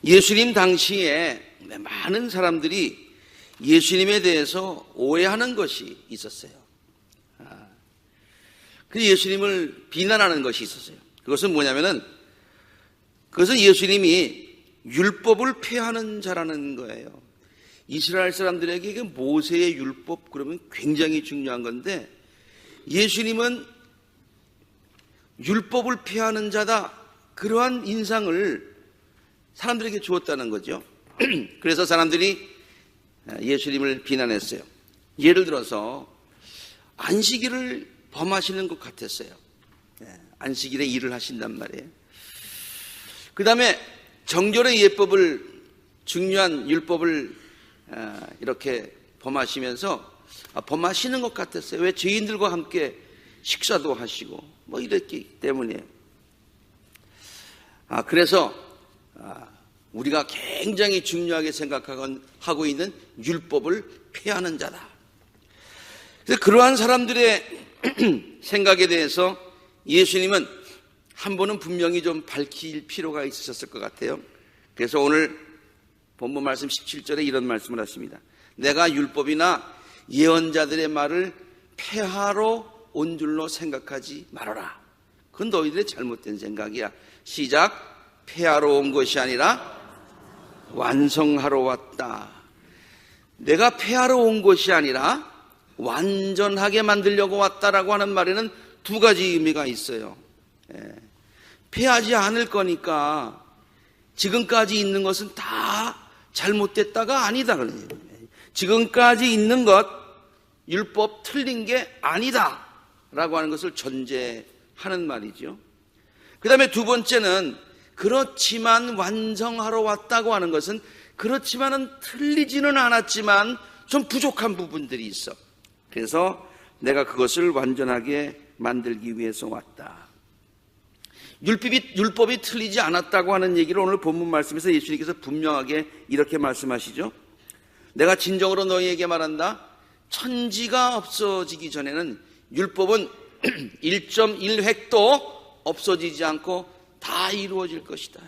예수님 당시에 많은 사람들이 예수님에 대해서 오해하는 것이 있었어요. 그 예수님을 비난하는 것이 있었어요. 그것은 뭐냐면은, 그것은 예수님이 율법을 폐하는 자라는 거예요. 이스라엘 사람들에게 이게 모세의 율법 그러면 굉장히 중요한 건데, 예수님은 율법을 폐하는 자다, 그러한 인상을 사람들에게 주었다는 거죠. 그래서 사람들이 예수님을 비난했어요. 예를 들어서 안식일을 범하시는 것 같았어요. 안식일에 일을 하신단 말이에요. 그 다음에 정결의 예법을, 중요한 율법을 이렇게 범하시는 것 같았어요. 왜? 죄인들과 함께 식사도 하시고 뭐 이랬기 때문이에요. 그래서 우리가 굉장히 중요하게 생각하고 있는 율법을 폐하는 자다. 그래서 그러한 사람들의 생각에 대해서 예수님은 한 번은 분명히 좀 밝힐 필요가 있으셨을 것 같아요. 그래서 오늘 본문 말씀 17절에 이런 말씀을 하십니다. 내가 율법이나 예언자들의 말을 폐하러 온 줄로 생각하지 말아라. 그건 너희들의 잘못된 생각이야. 시작. 폐하러 온 것이 아니라 완성하러 왔다. 내가 폐하러 온 것이 아니라 완전하게 만들려고 왔다라고 하는 말에는 두 가지 의미가 있어요. 폐하지 않을 거니까 지금까지 있는 것은 다 잘못됐다가 아니다. 지금까지 있는 것, 율법 틀린 게 아니다 라고 하는 것을 전제하는 말이죠. 그 다음에 두 번째는 그렇지만 완성하러 왔다고 하는 것은 그렇지만은 틀리지는 않았지만 좀 부족한 부분들이 있어. 그래서 내가 그것을 완전하게 만들기 위해서 왔다. 율법이 틀리지 않았다고 하는 얘기를 오늘 본문 말씀에서 예수님께서 분명하게 이렇게 말씀하시죠. 내가 진정으로 너희에게 말한다. 천지가 없어지기 전에는 율법은 1.1획도 없어지지 않고 다 이루어질 것이다.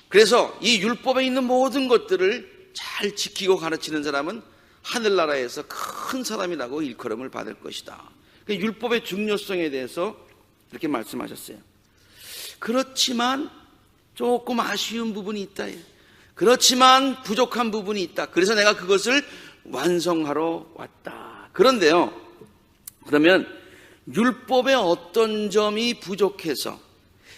그래서 이 율법에 있는 모든 것들을 잘 지키고 가르치는 사람은 하늘나라에서 큰 사람이라고 일컬음을 받을 것이다. 율법의 중요성에 대해서 이렇게 말씀하셨어요. 그렇지만 조금 아쉬운 부분이 있다. 그렇지만 부족한 부분이 있다. 그래서 내가 그것을 완성하러 왔다. 그런데요, 그러면 율법의 어떤 점이 부족해서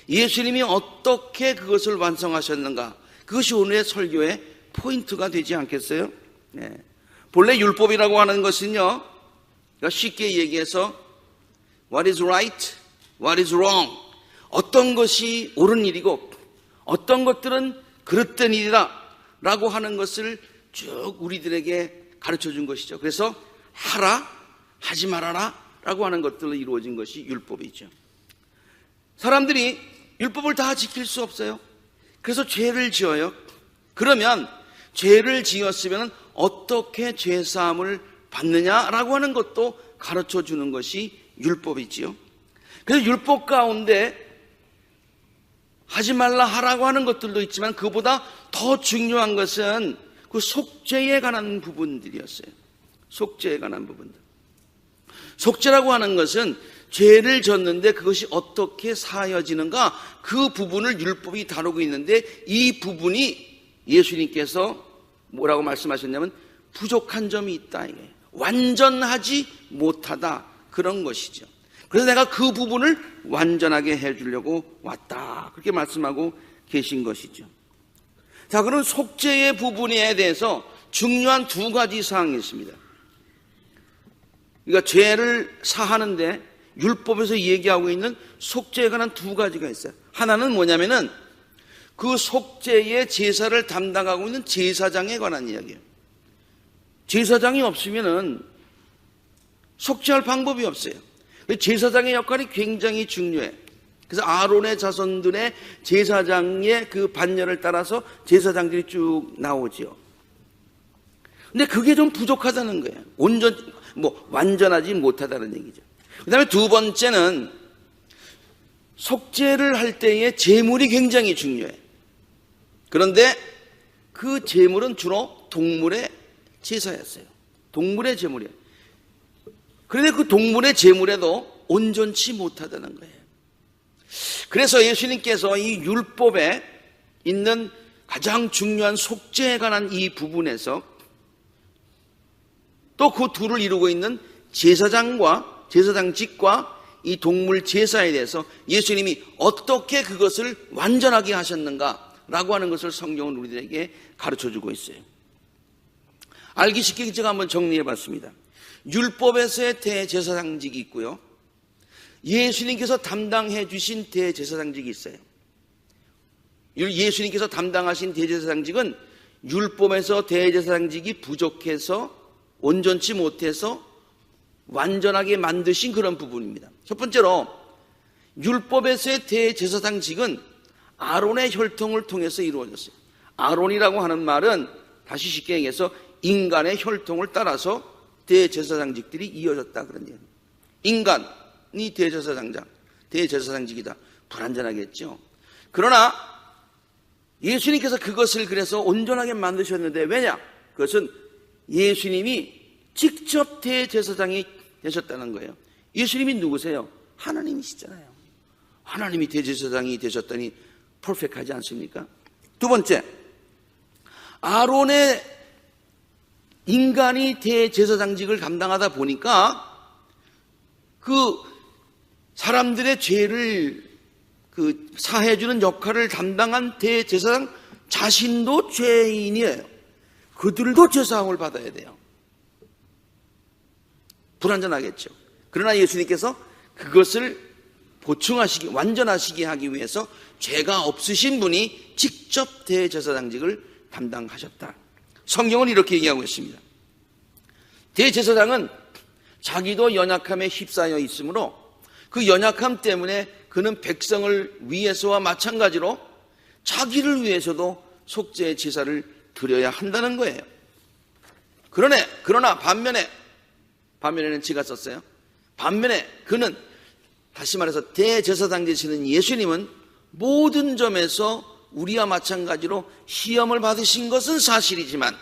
예수님이 어떻게 그것을 완성하셨는가? 그것이 오늘의 설교의 포인트가 되지 않겠어요? 본래 율법이라고 하는 것은요, 그러니까 쉽게 얘기해서 what is right, what is wrong, 어떤 것이 옳은 일이고 어떤 것들은 그릇된 일이다 라고 하는 것을 쭉 우리들에게 가르쳐 준 것이죠. 그래서 하라, 하지 말아라 라고 하는 것들로 이루어진 것이 율법이죠. 사람들이 율법을 다 지킬 수 없어요. 그래서 죄를 지어요. 그러면 죄를 지었으면 어떻게 죄사함을 받느냐라고 하는 것도 가르쳐 주는 것이 율법이지요. 그래서 율법 가운데 하지 말라 하라고 하는 것들도 있지만 그보다 더 중요한 것은 그 속죄에 관한 부분들이었어요. 속죄에 관한 부분들. 속죄라고 하는 것은 죄를 졌는데 그것이 어떻게 사여지는가, 그 부분을 율법이 다루고 있는데 이 부분이 예수님께서 뭐라고 말씀하셨냐면 부족한 점이 있다. 이게 완전하지 못하다, 그런 것이죠. 그래서 내가 그 부분을 완전하게 해주려고 왔다, 그렇게 말씀하고 계신 것이죠. 자, 그럼 속죄의 부분에 대해서 중요한 두 가지 사항이 있습니다. 그러니까 죄를 사하는데 율법에서 얘기하고 있는 속죄에 관한 두 가지가 있어요. 하나는 뭐냐면은 그 속죄의 제사를 담당하고 있는 제사장에 관한 이야기예요. 제사장이 없으면은 속죄할 방법이 없어요. 제사장의 역할이 굉장히 중요해. 그래서 아론의 자손들의 제사장의 그 반열을 따라서 제사장들이 쭉 나오지요. 근데 그게 좀 부족하다는 거예요. 완전하지 못하다는 얘기죠. 그 다음에 두 번째는 속죄를 할 때의 제물이 굉장히 중요해. 그런데 그 제물은 주로 동물의 제사였어요. 동물의 제물이에요. 그런데 그 동물의 제물에도 온전치 못하다는 거예요. 그래서 예수님께서 이 율법에 있는 가장 중요한 속죄에 관한 이 부분에서 또 그 둘을 이루고 있는 제사장직과 이 동물 제사에 대해서 예수님이 어떻게 그것을 완전하게 하셨는가라고 하는 것을 성경은 우리들에게 가르쳐주고 있어요. 알기 쉽게 제가 한번 정리해 봤습니다. 율법에서의 대제사장직이 있고요, 예수님께서 담당해 주신 대제사장직이 있어요. 예수님께서 담당하신 대제사장직은 율법에서 대제사장직이 부족해서 온전치 못해서 완전하게 만드신 그런 부분입니다. 첫 번째로 율법에서의 대제사장직은 아론의 혈통을 통해서 이루어졌어요. 아론이라고 하는 말은 다시 쉽게 얘기해서 인간의 혈통을 따라서 대제사장직들이 이어졌다 그런 얘기입니다. 인간이 대제사장직이다. 불완전하겠죠. 그러나 예수님께서 그것을 그래서 온전하게 만드셨는데, 왜냐? 그것은 예수님이 직접 대제사장이 되셨다는 거예요. 예수님이 누구세요? 하나님이시잖아요. 하나님이 대제사장이 되셨다니 퍼펙트하지 않습니까? 두 번째, 아론의 인간이 대제사장직을 감당하다 보니까 그 사람들의 죄를 사해주는 역할을 담당한 대제사장 자신도 죄인이에요. 그들도 죄사함을 받아야 돼요. 불완전하겠죠. 그러나 예수님께서 그것을 완전하시게 하기 위해서 죄가 없으신 분이 직접 대제사장직을 담당하셨다. 성경은 이렇게 얘기하고 있습니다. 대제사장은 자기도 연약함에 휩싸여 있으므로 그 연약함 때문에 그는 백성을 위해서와 마찬가지로 자기를 위해서도 속죄의 제사를 드려야 한다는 거예요. 그러나 반면에는 지가 썼어요. 반면에 그는, 다시 말해서 대제사장 되시는 예수님은 모든 점에서 우리와 마찬가지로 시험을 받으신 것은 사실이지만,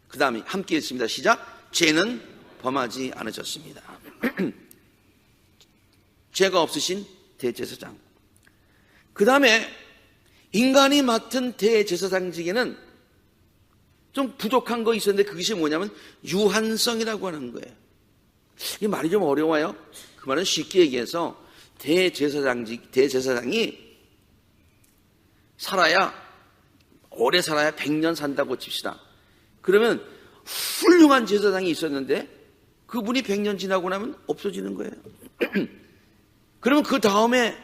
그 다음에 함께 읽습니다. 시작. 죄는 범하지 않으셨습니다. 죄가 없으신 대제사장. 그 다음에 인간이 맡은 대제사장직에는 좀 부족한 거 있었는데, 그것이 뭐냐면 유한성이라고 하는 거예요. 이 말이 좀 어려워요. 그 말은 쉽게 얘기해서 대제사장이 오래 살아야 100년 산다고 칩시다. 그러면 훌륭한 제사장이 있었는데 그분이 100년 지나고 나면 없어지는 거예요. 그러면 그 다음에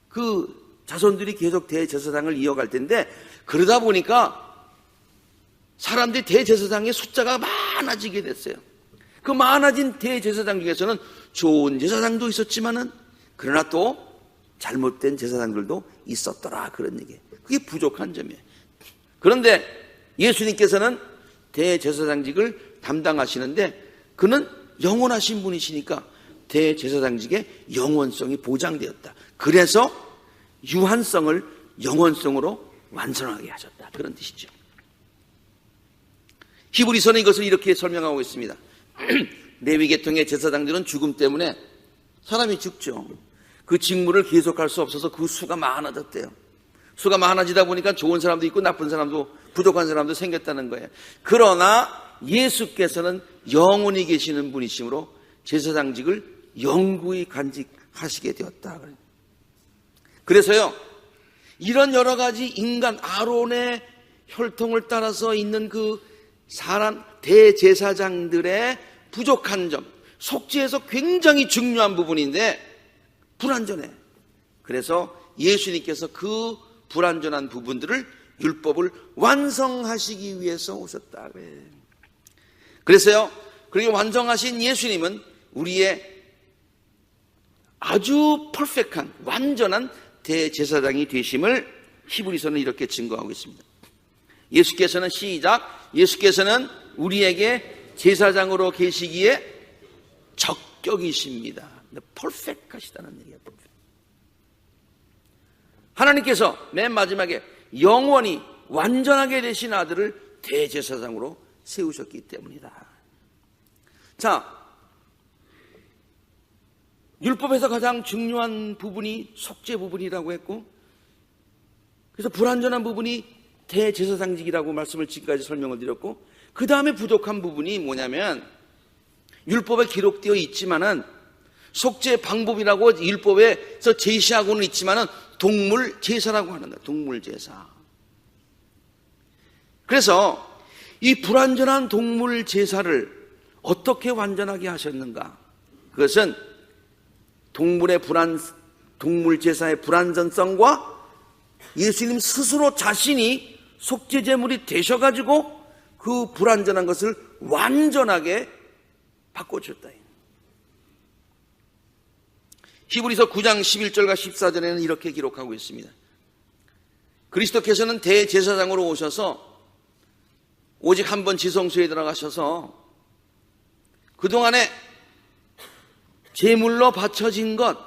그 자손들이 계속 대제사장을 이어갈 텐데, 그러다 보니까 사람들이 대제사장의 숫자가 많아지게 됐어요. 그 많아진 대제사장 중에서는 좋은 제사장도 있었지만은, 그러나 또 잘못된 제사장들도 있었더라, 그런 얘기예요. 그게 부족한 점이에요. 그런데 예수님께서는 대제사장직을 담당하시는데, 그는 영원하신 분이시니까 대제사장직의 영원성이 보장되었다. 그래서 유한성을 영원성으로 완전하게 하셨다, 그런 뜻이죠. 히브리서는 이것을 이렇게 설명하고 있습니다. 레위 계통의 제사장들은 죽음 때문에 사람이 죽죠. 그 직무를 계속할 수 없어서 그 수가 많아졌대요. 수가 많아지다 보니까 좋은 사람도 있고 나쁜 사람도, 부족한 사람도 생겼다는 거예요. 그러나 예수께서는 영원히 계시는 분이시므로 제사장직을 영구히 간직하시게 되었다. 그래서요, 이런 여러 가지 인간 아론의 혈통을 따라서 있는 그 사람 대제사장들의 부족한 점, 속죄에서 굉장히 중요한 부분인데 불완전해. 그래서 예수님께서 그 불완전한 부분들을, 율법을 완성하시기 위해서 오셨다. 그래서요, 그렇게 완성하신 예수님은 우리의 아주 퍼펙트한, 완전한 대제사장이 되심을 히브리서는 이렇게 증거하고 있습니다. 예수께서는, 시작, 예수께서는 우리에게 제사장으로 계시기에 적격이십니다. 퍼펙트하시다는 얘기예요. 하나님께서 맨 마지막에 영원히 완전하게 되신 아들을 대제사장으로 세우셨기 때문이다. 자, 율법에서 가장 중요한 부분이 속죄 부분이라고 했고, 그래서 불완전한 부분이 대제사장직이라고 말씀을 지금까지 설명을 드렸고, 그 다음에 부족한 부분이 뭐냐면, 율법에 기록되어 있지만은 속죄 방법이라고 율법에서 제시하고는 있지만은 동물 제사라고 하는 거예요. 동물 제사. 그래서 이 불완전한 동물 제사를 어떻게 완전하게 하셨는가? 그것은 동물 제사의 불완전성과 예수님 스스로 자신이 속죄 제물이 되셔가지고 그 불완전한 것을 완전하게 바꿔주셨다. 히브리서 9장 11절과 14절에는 이렇게 기록하고 있습니다. 그리스도께서는 대제사장으로 오셔서 오직 한 번 지성소에 들어가셔서 그동안에 제물로 바쳐진 것,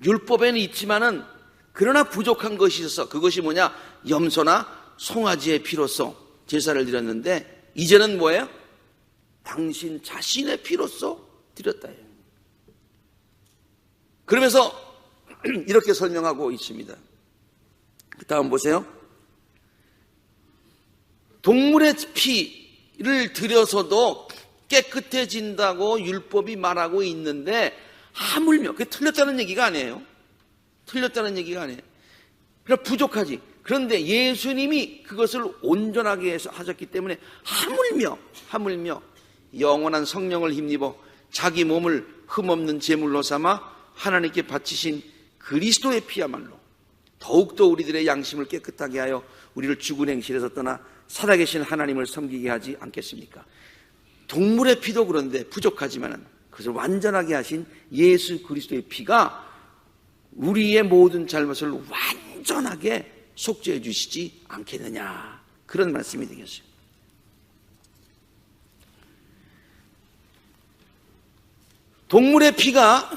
율법에는 있지만은 그러나 부족한 것이 있어서 그것이 뭐냐? 염소나 송아지의 피로써 제사를 드렸는데 이제는 뭐예요? 당신 자신의 피로써 드렸다. 그러면서 이렇게 설명하고 있습니다. 그 다음 보세요. 동물의 피를 들여서도 깨끗해진다고 율법이 말하고 있는데 하물며 그게 틀렸다는 얘기가 아니에요. 틀렸다는 얘기가 아니에요. 그러나 부족하지. 그런데 예수님이 그것을 온전하게 하셨기 때문에 하물며 영원한 성령을 힘입어 자기 몸을 흠없는 제물로 삼아 하나님께 바치신 그리스도의 피야말로 더욱더 우리들의 양심을 깨끗하게 하여 우리를 죽은 행실에서 떠나 살아계신 하나님을 섬기게 하지 않겠습니까? 동물의 피도 그런데 부족하지만 그것을 완전하게 하신 예수 그리스도의 피가 우리의 모든 잘못을 완전하게 속죄해 주시지 않겠느냐, 그런 말씀이 되겠어요. 동물의 피가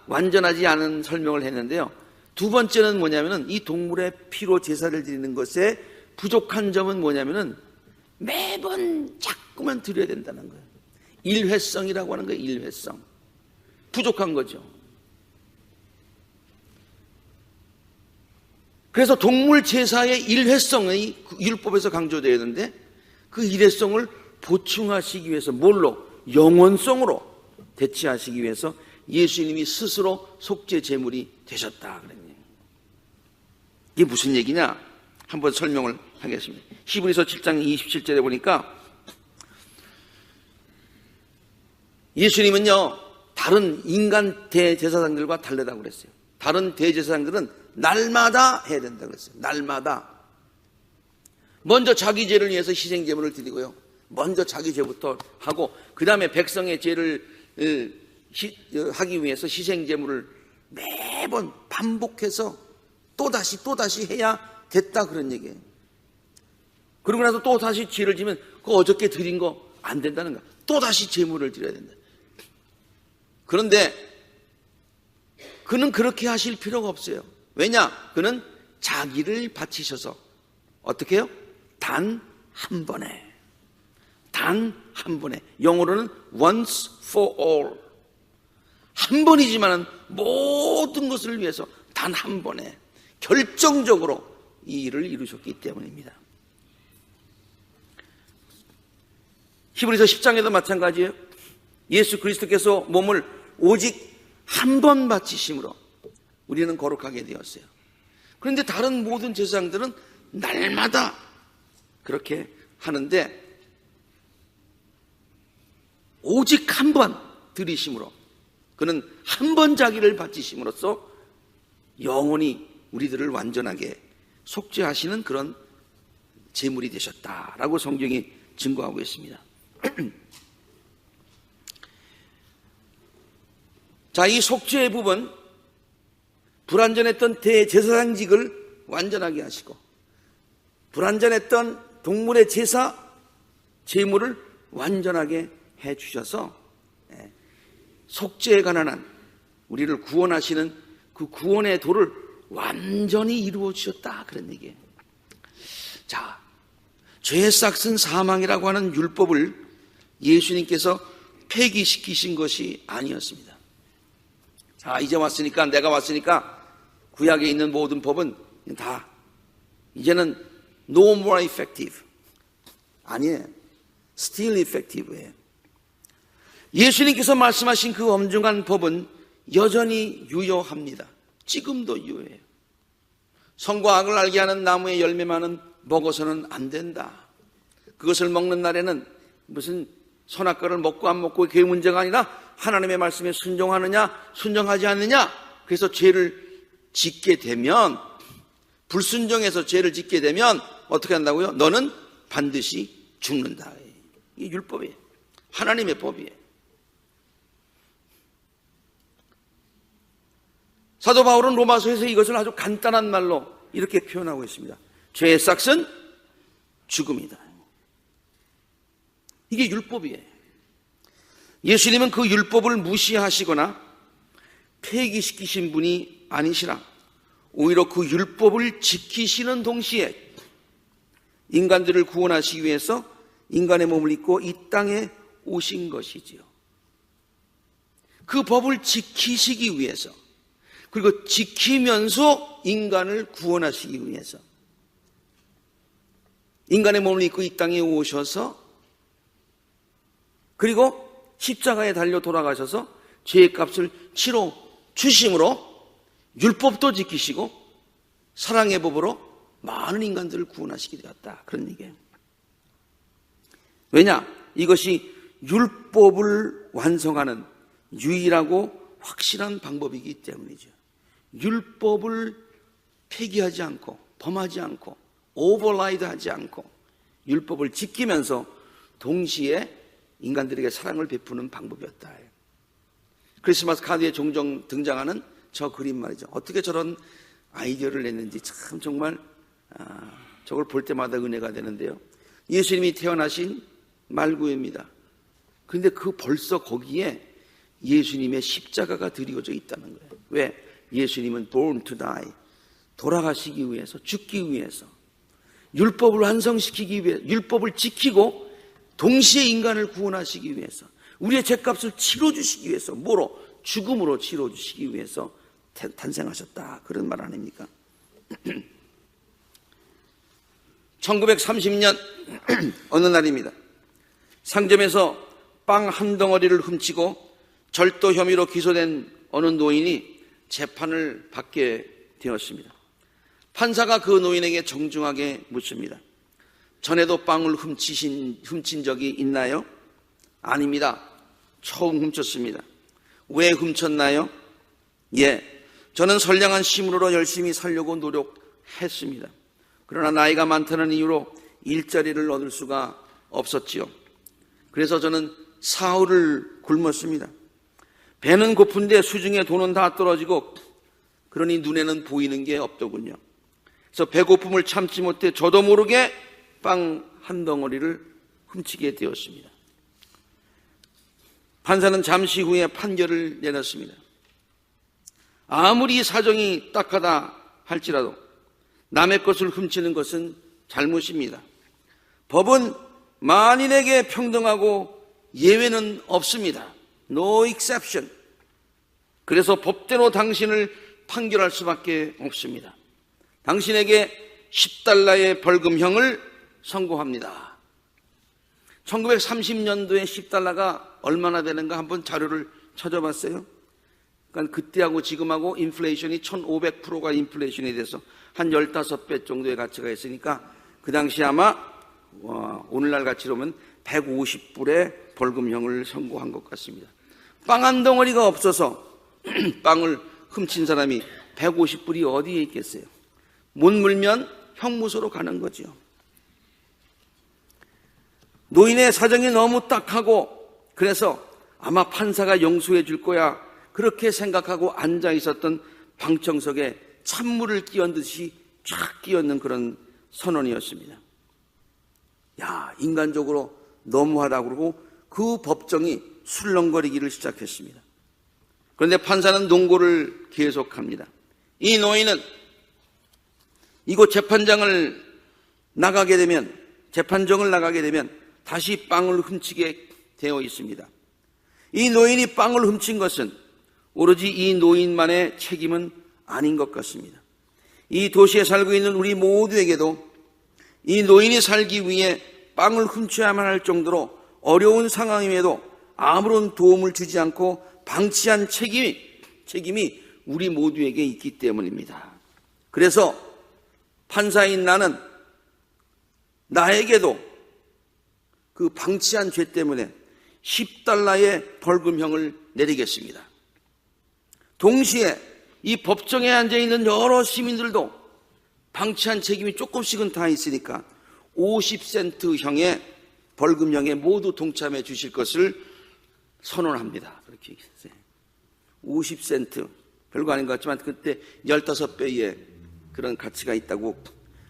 완전하지 않은 설명을 했는데요. 두 번째는 뭐냐면은 이 동물의 피로 제사를 드리는 것에 부족한 점은 뭐냐면은 매번 자꾸만 드려야 된다는 거예요. 일회성이라고 하는 거예요. 일회성. 부족한 거죠. 그래서 동물 제사의 일회성이 율법에서 강조되어야 되는데 그 일회성을 보충하시기 위해서 뭘로? 영원성으로 대체하시기 위해서 예수님이 스스로 속죄 제물이 되셨다 그랬네요. 이게 무슨 얘기냐? 한번 설명을 하겠습니다. 히브리서 7장 27절에 보니까 예수님은요 다른 인간 대제사장들과 다르다고 그랬어요. 다른 대제사장들은 날마다 해야 된다고 그랬어요. 날마다 먼저 자기 죄를 위해서 희생 제물을 드리고요, 먼저 자기 죄부터 하고 그 다음에 백성의 죄를 하기 위해서 희생 제물을 매번 반복해서 또다시 해야 됐다, 그런 얘기예요. 그러고 나서 또 다시 죄를 지면 그 어저께 드린 거 안 된다는 거야. 또다시 제물을 드려야 된다. 그런데 그는 그렇게 하실 필요가 없어요. 왜냐? 그는 자기를 바치셔서 어떻게 해요? 단 한 번에, 영어로는 once for all, 한 번이지만 모든 것을 위해서 단 한 번에 결정적으로 이 일을 이루셨기 때문입니다. 히브리서 10장에도 마찬가지예요. 예수 그리스도께서 몸을 오직 한 번 바치심으로 우리는 거룩하게 되었어요. 그런데 다른 모든 제사장들은 날마다 그렇게 하는데 오직 한 번 드리심으로, 그는 한 번 자기를 바치심으로써 영원히 우리들을 완전하게 속죄하시는 그런 제물이 되셨다라고 성경이 증거하고 있습니다. 자, 이 속죄의 부분, 불완전했던 대제사장직을 완전하게 하시고 불완전했던 동물의 제사, 제물을 완전하게 해주셔서 속죄에 관한 한 우리를 구원하시는 그 구원의 도를 완전히 이루어지셨다, 그런 얘기예요. 자, 죄의 싹은 사망이라고 하는 율법을 예수님께서 폐기시키신 것이 아니었습니다. 자, 이제 왔으니까, 내가 왔으니까 구약에 있는 모든 법은 다 이제는 no more effective. 아니에요. Still effective예요. 예수님께서 말씀하신 그 엄중한 법은 여전히 유효합니다. 지금도 유효해요. 선과 악을 알게 하는 나무의 열매만은 먹어서는 안 된다. 그것을 먹는 날에는 무슨 선악과를 먹고 안 먹고 그게 문제가 아니라 하나님의 말씀에 순종하느냐 순종하지 않느냐. 그래서 죄를 짓게 되면, 불순종해서 죄를 짓게 되면 어떻게 한다고요? 너는 반드시 죽는다. 이게 율법이에요. 하나님의 법이에요. 사도 바울은 로마서에서 이것을 아주 간단한 말로 이렇게 표현하고 있습니다. 죄의 싹은 죽음이다. 이게 율법이에요. 예수님은 그 율법을 무시하시거나 폐기시키신 분이 아니시라. 오히려 그 율법을 지키시는 동시에 인간들을 구원하시기 위해서 인간의 몸을 입고 이 땅에 오신 것이지요. 그 법을 지키시기 위해서, 그리고 지키면서 인간을 구원하시기 위해서 인간의 몸을 입고 이 땅에 오셔서, 그리고 십자가에 달려 돌아가셔서 죄의 값을 치러 주심으로 율법도 지키시고 사랑의 법으로 많은 인간들을 구원하시게 되었다, 그런 얘기예요. 왜냐? 이것이 율법을 완성하는 유일하고 확실한 방법이기 때문이죠. 율법을 폐기하지 않고 범하지 않고 오버라이드 하지 않고 율법을 지키면서 동시에 인간들에게 사랑을 베푸는 방법이었다. 크리스마스 카드에 종종 등장하는 저 그림 말이죠. 어떻게 저런 아이디어를 냈는지 참 정말 저걸 볼 때마다 은혜가 되는데요. 예수님이 태어나신 말구유입니다. 그런데 벌써 거기에 예수님의 십자가가 드리워져 있다는 거예요. 왜? 예수님은 born to die, 돌아가시기 위해서, 죽기 위해서, 율법을 완성시키기 위해서, 율법을 지키고 동시에 인간을 구원하시기 위해서, 우리의 죄값을 치러주시기 위해서, 뭐로? 죽음으로 치러주시기 위해서 탄생하셨다, 그런 말 아닙니까? 1930년 어느 날입니다. 상점에서 빵 한 덩어리를 훔치고 절도 혐의로 기소된 어느 노인이 재판을 받게 되었습니다. 판사가 그 노인에게 정중하게 묻습니다. 전에도 빵을 훔친 적이 있나요? 아닙니다. 처음 훔쳤습니다. 왜 훔쳤나요? 예, 저는 선량한 심으로 열심히 살려고 노력했습니다. 그러나 나이가 많다는 이유로 일자리를 얻을 수가 없었지요. 그래서 저는 사흘을 굶었습니다. 배는 고픈데 수중에 돈은 다 떨어지고 그러니 눈에는 보이는 게 없더군요. 그래서 배고픔을 참지 못해 저도 모르게 빵 한 덩어리를 훔치게 되었습니다. 판사는 잠시 후에 판결을 내렸습니다. 아무리 사정이 딱하다 할지라도 남의 것을 훔치는 것은 잘못입니다. 법은 만인에게 평등하고 예외는 없습니다. No exception. 그래서 법대로 당신을 판결할 수밖에 없습니다. 당신에게 10달러의 벌금형을 선고합니다. 1930년도에 10달러가 얼마나 되는가 한번 자료를 찾아봤어요. 그러니까 그때하고 지금하고 인플레이션이 1500%가 인플레이션이 돼서 한 15배 정도의 가치가 있으니까 그 당시 아마 오늘날 가치로면 150불의 벌금형을 선고한 것 같습니다. 빵 한 덩어리가 없어서 빵을 훔친 사람이 150불이 어디에 있겠어요? 못 물면 형무소로 가는 거죠. 노인의 사정이 너무 딱하고 그래서 아마 판사가 용서해 줄 거야 그렇게 생각하고 앉아 있었던 방청석에 찬물을 끼얹듯이 쫙 끼얹는 그런 선언이었습니다. 야, 인간적으로 너무하다고 그러고 그 법정이 술렁거리기를 시작했습니다. 그런데 판사는 논고를 계속합니다. 이 노인은 이곳 재판정을 나가게 되면 다시 빵을 훔치게 되어 있습니다. 이 노인이 빵을 훔친 것은 오로지 이 노인만의 책임은 아닌 것 같습니다. 이 도시에 살고 있는 우리 모두에게도 이 노인이 살기 위해 빵을 훔쳐야만 할 정도로 어려운 상황임에도 아무런 도움을 주지 않고 방치한 책임이 우리 모두에게 있기 때문입니다. 그래서 판사인 나에게도 그 방치한 죄 때문에 $10의 벌금형을 내리겠습니다. 동시에 이 법정에 앉아있는 여러 시민들도 방치한 책임이 조금씩은 다 있으니까 50센트형의 벌금형에 모두 동참해 주실 것을 선언합니다. 그렇게 얘기했어요. 50센트. 별거 아닌 것 같지만 그때 15배의 그런 가치가 있다고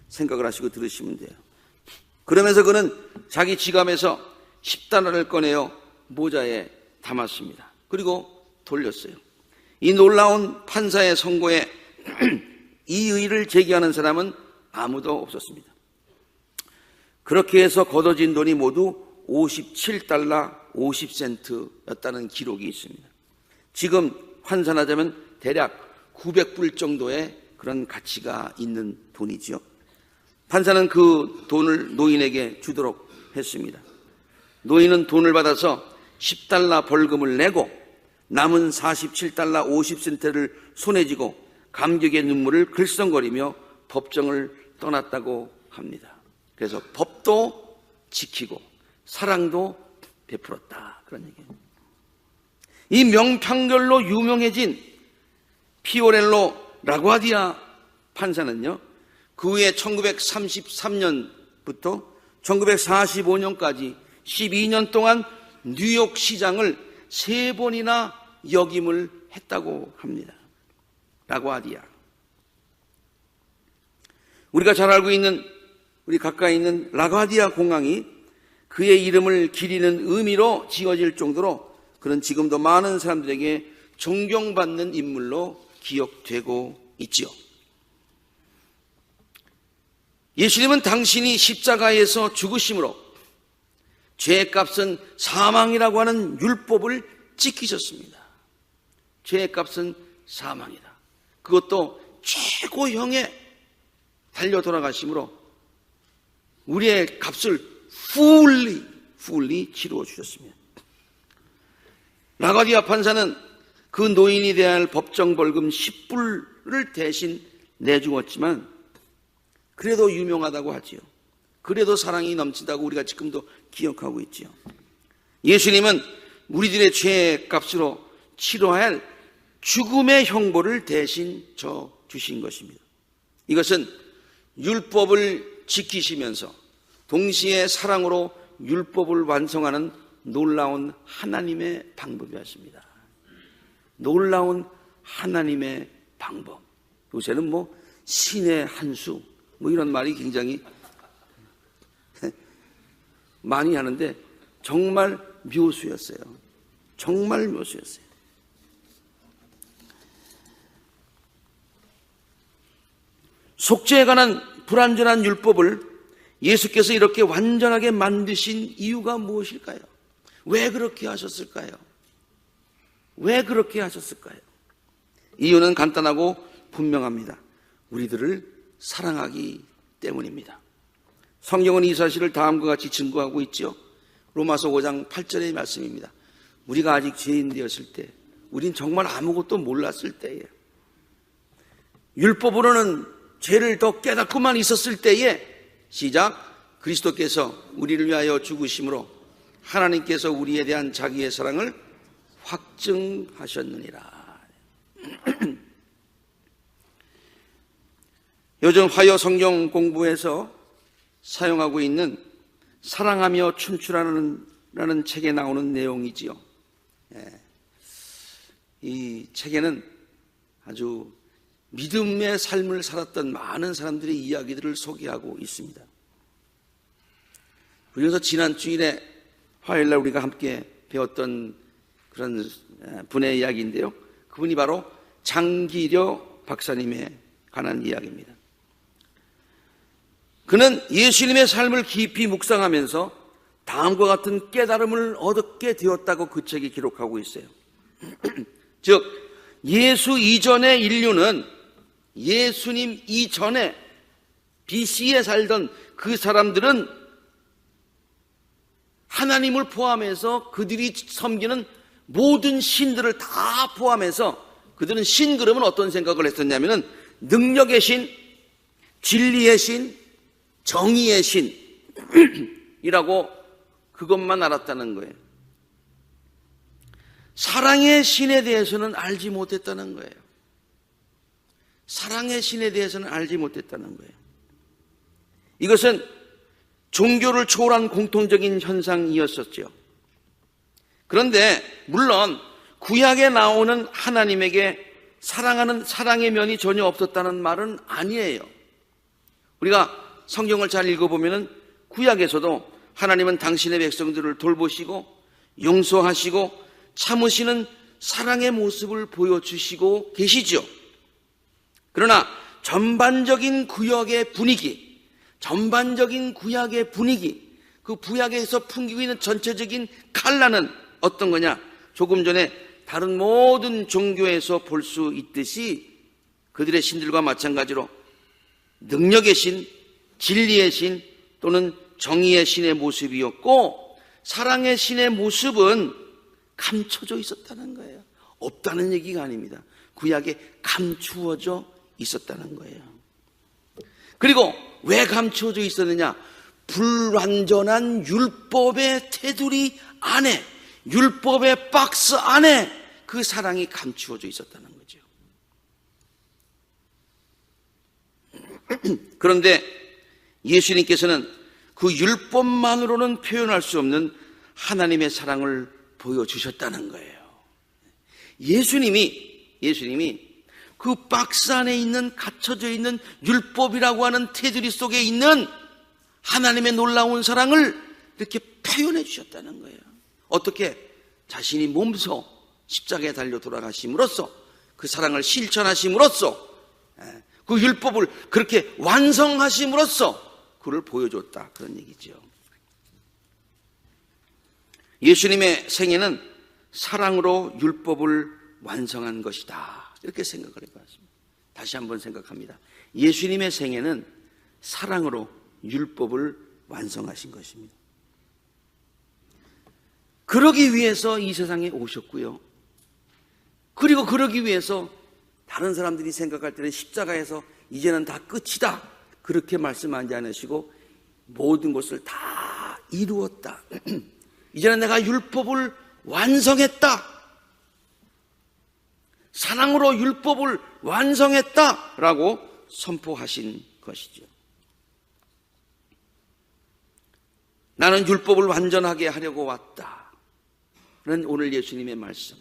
생각을 하시고 들으시면 돼요. 그러면서 그는 자기 지갑에서 $10를 꺼내어 모자에 담았습니다. 그리고 돌렸어요. 이 놀라운 판사의 선고에 이의를 제기하는 사람은 아무도 없었습니다. 그렇게 해서 걷어진 돈이 모두 $57 50센트였다는 기록이 있습니다. 지금 환산하자면 대략 900불 정도의 그런 가치가 있는 돈이죠. 판사는 그 돈을 노인에게 주도록 했습니다. 노인은 돈을 받아서 $10 벌금을 내고 남은 $47 50센트를 손에 쥐고 감격의 눈물을 글썽거리며 법정을 떠났다고 합니다. 그래서 법도 지키고 사랑도 베풀었다. 그런 얘기예요. 이 명판결로 유명해진 피오렐로 라과디아 판사는요, 그 후에 1933년부터 1945년까지 12년 동안 뉴욕 시장을 3번이나 역임을 했다고 합니다. 라과디아. 우리가 잘 알고 있는, 우리 가까이 있는 라과디아 공항이 그의 이름을 기리는 의미로 지어질 정도로 그는 지금도 많은 사람들에게 존경받는 인물로 기억되고 있지요. 예수님은 당신이 십자가에서 죽으심으로 죄의 값은 사망이라고 하는 율법을 지키셨습니다. 죄의 값은 사망이다. 그것도 최고형에 달려 돌아가심으로 우리의 값을 fully 치루어 주셨습니다. 라과디아 판사는 그 노인이 대야 할 법정 벌금 10불을 대신 내주었지만 그래도 유명하다고 하지요. 그래도 사랑이 넘친다고 우리가 지금도 기억하고 있지요. 예수님은 우리들의 죄의 값으로 치러야 할 죽음의 형벌을 대신 져 주신 것입니다. 이것은 율법을 지키시면서 동시에 사랑으로 율법을 완성하는 놀라운 하나님의 방법이었습니다. 놀라운 하나님의 방법. 요새는 신의 한 수 이런 말이 굉장히 많이 하는데 정말 묘수였어요. 정말 묘수였어요. 속죄에 관한 불완전한 율법을 예수께서 이렇게 완전하게 만드신 이유가 무엇일까요? 왜 그렇게 하셨을까요? 왜 그렇게 하셨을까요? 이유는 간단하고 분명합니다. 우리들을 사랑하기 때문입니다. 성경은 이 사실을 다음과 같이 증거하고 있죠. 로마서 5장 8절의 말씀입니다. 우리가 아직 죄인 되었을 때, 우린 정말 아무것도 몰랐을 때에, 율법으로는 죄를 더 깨닫고만 있었을 때에 시작, 그리스도께서 우리를 위하여 죽으심으로 하나님께서 우리에 대한 자기의 사랑을 확증하셨느니라. 요즘 화요 성경 공부에서 사용하고 있는 사랑하며 춤추라는 책에 나오는 내용이지요. 이 책에는 아주 믿음의 삶을 살았던 많은 사람들의 이야기들을 소개하고 있습니다. 그래서 지난 주일에 화요일날 우리가 함께 배웠던 그런 분의 이야기인데요. 그분이 바로 장기려 박사님에 관한 이야기입니다. 그는 예수님의 삶을 깊이 묵상하면서 다음과 같은 깨달음을 얻게 되었다고 그 책이 기록하고 있어요. 즉 예수 이전의 인류는 예수님 이전에 BC에 살던 그 사람들은 하나님을 포함해서 그들이 섬기는 모든 신들을 다 포함해서 그들은 신 그러면 어떤 생각을 했었냐면은 능력의 신, 진리의 신, 정의의 신이라고 그것만 알았다는 거예요. 사랑의 신에 대해서는 알지 못했다는 거예요. 사랑의 신에 대해서는 알지 못했다는 거예요. 이것은 종교를 초월한 공통적인 현상이었었죠. 그런데 물론 구약에 나오는 하나님에게 사랑하는 사랑의 면이 전혀 없었다는 말은 아니에요. 우리가 성경을 잘 읽어보면 구약에서도 하나님은 당신의 백성들을 돌보시고 용서하시고 참으시는 사랑의 모습을 보여주시고 계시죠. 그러나 전반적인 구약의 분위기, 그 구약에서 풍기고 있는 전체적인 칼라는 어떤 거냐? 조금 전에 다른 모든 종교에서 볼 수 있듯이 그들의 신들과 마찬가지로 능력의 신, 진리의 신 또는 정의의 신의 모습이었고, 사랑의 신의 모습은 감춰져 있었다는 거예요. 없다는 얘기가 아닙니다. 구약에 감추어져 있었다는 거예요. 그리고 왜 감추어져 있었느냐? 불완전한 율법의 테두리 안에, 율법의 박스 안에 그 사랑이 감추어져 있었다는 거죠. 그런데 예수님께서는 그 율법만으로는 표현할 수 없는 하나님의 사랑을 보여주셨다는 거예요. 예수님이 그 박스 안에 있는, 갇혀져 있는 율법이라고 하는 테두리 속에 있는 하나님의 놀라운 사랑을 이렇게 표현해 주셨다는 거예요. 어떻게? 자신이 몸소 십자가에 달려 돌아가심으로써, 그 사랑을 실천하심으로써, 그 율법을 그렇게 완성하심으로써 그를 보여줬다, 그런 얘기죠. 예수님의 생애는 사랑으로 율법을 완성한 것이다, 이렇게 생각을 해봤습니다. 다시 한번 생각합니다. 예수님의 생애는 사랑으로 율법을 완성하신 것입니다. 그러기 위해서 이 세상에 오셨고요. 그리고 그러기 위해서 다른 사람들이 생각할 때는 십자가에서 이제는 다 끝이다, 그렇게 말씀하지 않으시고 모든 것을 다 이루었다. 이제는 내가 율법을 완성했다, 사랑으로 율법을 완성했다라고 선포하신 것이죠. 나는 율법을 완전하게 하려고 왔다, 그런 오늘 예수님의 말씀.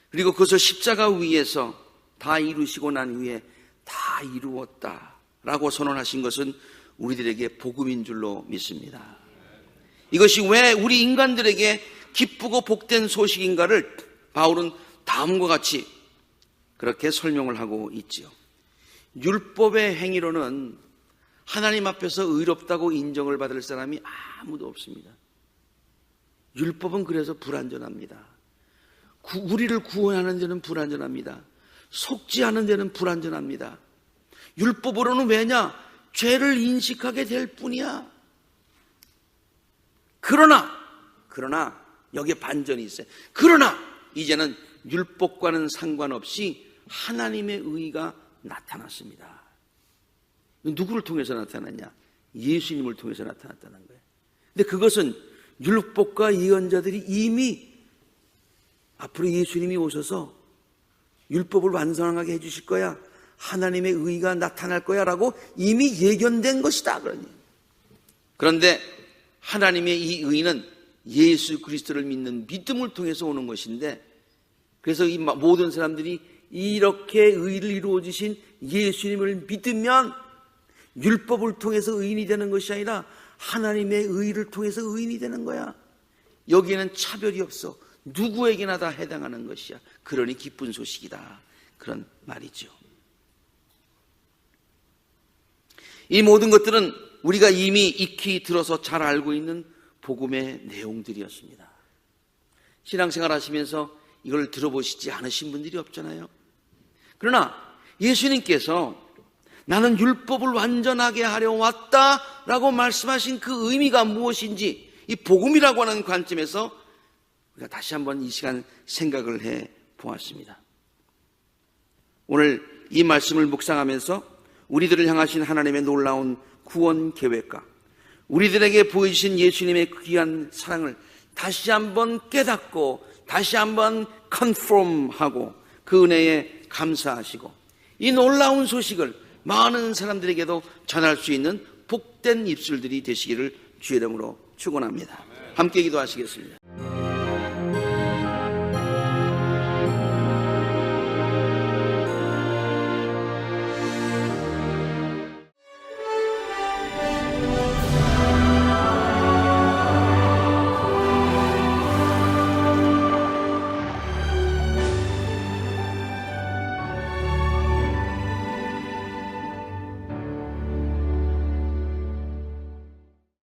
그리고 그것을 십자가 위에서 다 이루시고 난 후에 다 이루었다라고 선언하신 것은 우리들에게 복음인 줄로 믿습니다. 이것이 왜 우리 인간들에게 기쁘고 복된 소식인가를 바울은 다음과 같이 그렇게 설명을 하고 있지요. 율법의 행위로는 하나님 앞에서 의롭다고 인정을 받을 사람이 아무도 없습니다. 율법은 그래서 불완전합니다. 우리를 구원하는 데는 불완전합니다. 속지 않은 데는 불완전합니다. 율법으로는 왜냐? 죄를 인식하게 될 뿐이야. 그러나 여기에 반전이 있어요. 그러나 이제는 율법과는 상관없이 하나님의 의가 나타났습니다. 누구를 통해서 나타났냐? 예수님을 통해서 나타났다는 거예요. 근데 그것은 율법과 예언자들이 이미 앞으로 예수님이 오셔서 율법을 완성하게 해주실 거야, 하나님의 의가 나타날 거야 라고 이미 예견된 것이다, 그러니. 그런데 하나님의 이 의는 예수 그리스도를 믿는 믿음을 통해서 오는 것인데, 그래서 이 모든 사람들이 이렇게 의를 이루어 주신 예수님을 믿으면 율법을 통해서 의인이 되는 것이 아니라 하나님의 의를 통해서 의인이 되는 거야. 여기에는 차별이 없어. 누구에게나 다 해당하는 것이야. 그러니 기쁜 소식이다, 그런 말이죠. 이 모든 것들은 우리가 이미 익히 들어서 잘 알고 있는 복음의 내용들이었습니다. 신앙생활 하시면서 이걸 들어보시지 않으신 분들이 없잖아요. 그러나 예수님께서 나는 율법을 완전하게 하려 왔다라고 말씀하신 그 의미가 무엇인지 이 복음이라고 하는 관점에서 우리가 다시 한번 이 시간 생각을 해 보았습니다. 오늘 이 말씀을 묵상하면서 우리들을 향하신 하나님의 놀라운 구원 계획과 우리들에게 보이신 예수님의 귀한 사랑을 다시 한번 깨닫고 다시 한번 컨펌하고 그 은혜에 감사하시고 이 놀라운 소식을 많은 사람들에게도 전할 수 있는 복된 입술들이 되시기를 주의 이름으로 축원합니다. 함께 기도하시겠습니다.